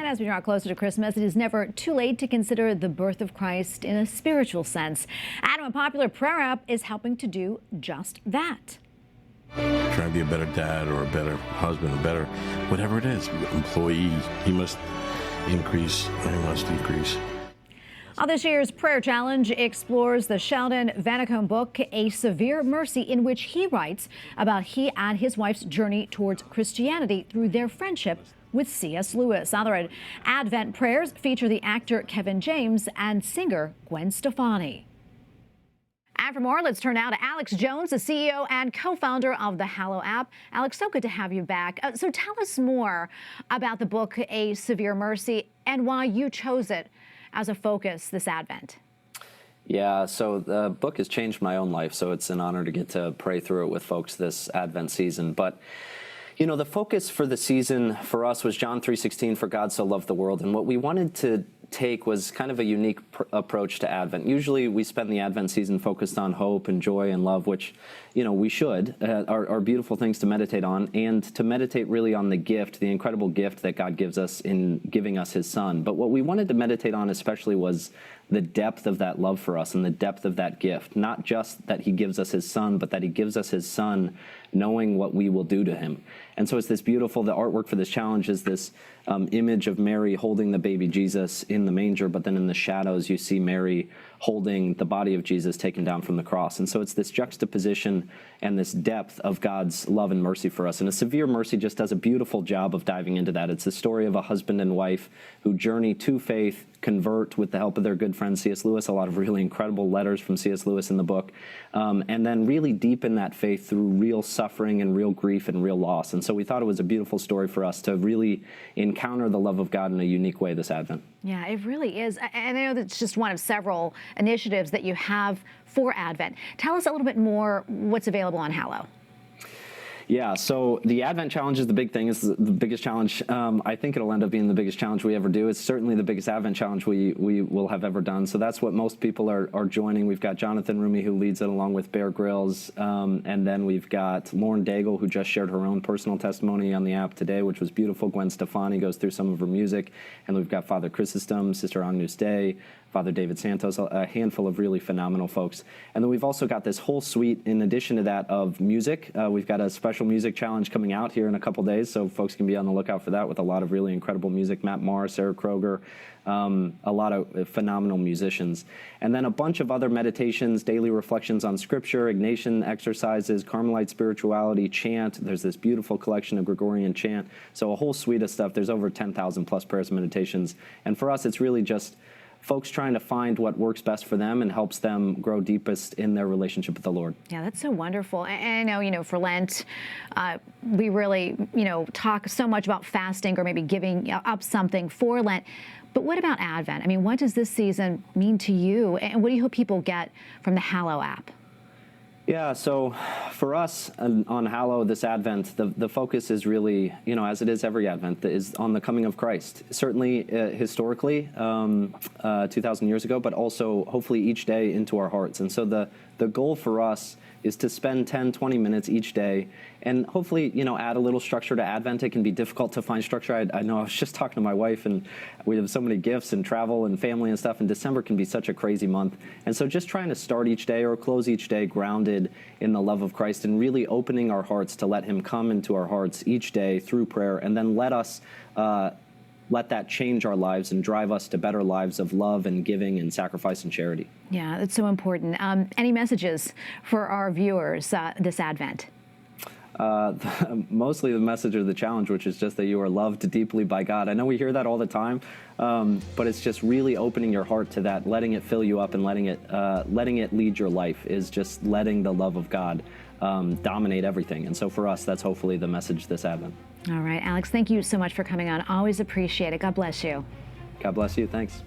as we draw closer to Christmas, it is never too late to consider the birth of Christ in a spiritual sense. Advent, a popular prayer app, is helping to do just that. Trying to be a better dad or a better husband, a better whatever it is, employee. He must increase, I must decrease. This year's prayer challenge explores the Sheldon Vanauken book, A Severe Mercy, in which he writes about he and his wife's journey towards Christianity through their friendship with C.S. Lewis. Other Advent prayers feature the actor Kevin James and singer Gwen Stefani. And for more, let's turn now to Alex Jones, the CEO and co-founder of the Hallow app. Alex, so good to have you back. So tell us more about the book, A Severe Mercy, and why you chose it as a focus this Advent. Yeah, so the book has changed my own life, so it's an honor to get to pray through it with folks this Advent season. But, you know, the focus for the season for us was John 3:16, for God so loved the world. And what we wanted to take was kind of a unique approach to Advent. Usually we spend the Advent season focused on hope and joy and love, which, you know, we should, are beautiful things to meditate on, and to meditate really on the gift, the incredible gift that God gives us in giving us his son. But what we wanted to meditate on especially was the depth of that love for us and the depth of that gift. Not just that he gives us his son, but that he gives us his son knowing what we will do to him. And so it's this beautiful, the artwork for this challenge is this image of Mary holding the baby Jesus in the manger, but then in the shadows you see Mary holding the body of Jesus taken down from the cross. And so it's this juxtaposition and this depth of God's love and mercy for us. And A Severe Mercy just does a beautiful job of diving into that. It's the story of a husband and wife who journey to faith, convert with the help of their good friend C.S. Lewis, a lot of really incredible letters from C.S. Lewis in the book, and then really deepen that faith through real suffering and real grief and real loss. And so we thought it was a beautiful story for us to really encounter the love of God in a unique way this Advent. Yeah, it really is. And I know that's just one of several initiatives that you have for Advent. Tell us a little bit more what's available on Hallow. Yeah, so the Advent Challenge is the big thing. It's the biggest challenge. I think it'll end up being the biggest challenge we ever do. It's certainly the biggest Advent Challenge we will have ever done. So that's what most people are joining. We've got Jonathan Roumie, who leads it, along with Bear Grylls. And then we've got Daigle, who just shared her own personal testimony on the app today, which was beautiful. Gwen Stefani goes through some of her music. And we've got Father Chrysostom, Sister Agnus Dei, Father David Santos, a handful of really phenomenal folks. And then we've also got this whole suite, in addition to that, of music. We've got a special music challenge coming out here in a couple days, so folks can be on the lookout for that, with a lot of really incredible music. Matt Maher, Sarah Kroger, a lot of phenomenal musicians. And then a bunch of other meditations, daily reflections on Scripture, Ignatian exercises, Carmelite spirituality, chant. There's this beautiful collection of Gregorian chant. So a whole suite of stuff. There's over 10,000 plus prayers and meditations. And for us, it's really just folks trying to find what works best for them and helps them grow deepest in their relationship with the Lord. Yeah, that's so wonderful. And I know, for Lent, we really, talk so much about fasting or maybe giving up something for Lent. But what about Advent? I mean, what does this season mean to you? And what do you hope people get from the Hallow app? Yeah, so for us on Hallow this Advent, the focus is really, as it is every Advent, is on the coming of Christ. Certainly historically, 2,000 years ago, but also hopefully each day into our hearts. And so the goal for us is to spend 10, 20 minutes each day and hopefully, add a little structure to Advent. It can be difficult to find structure. I know I was just talking to my wife, and we have so many gifts and travel and family and stuff, and December can be such a crazy month. And so just trying to start each day or close each day grounded in the love of Christ and really opening our hearts to let him come into our hearts each day through prayer, and then let that change our lives and drive us to better lives of love and giving and sacrifice and charity. Yeah, that's so important. Any messages for our viewers this Advent? Mostly the message of the challenge, which is just that you are loved deeply by God. I know we hear that all the time, but it's just really opening your heart to that, letting it fill you up, and letting it lead your life, is just letting the love of God dominate everything. And so for us, that's hopefully the message this Advent. All right, Alex, thank you so much for coming on. Always appreciate it. God bless you. God bless you. Thanks.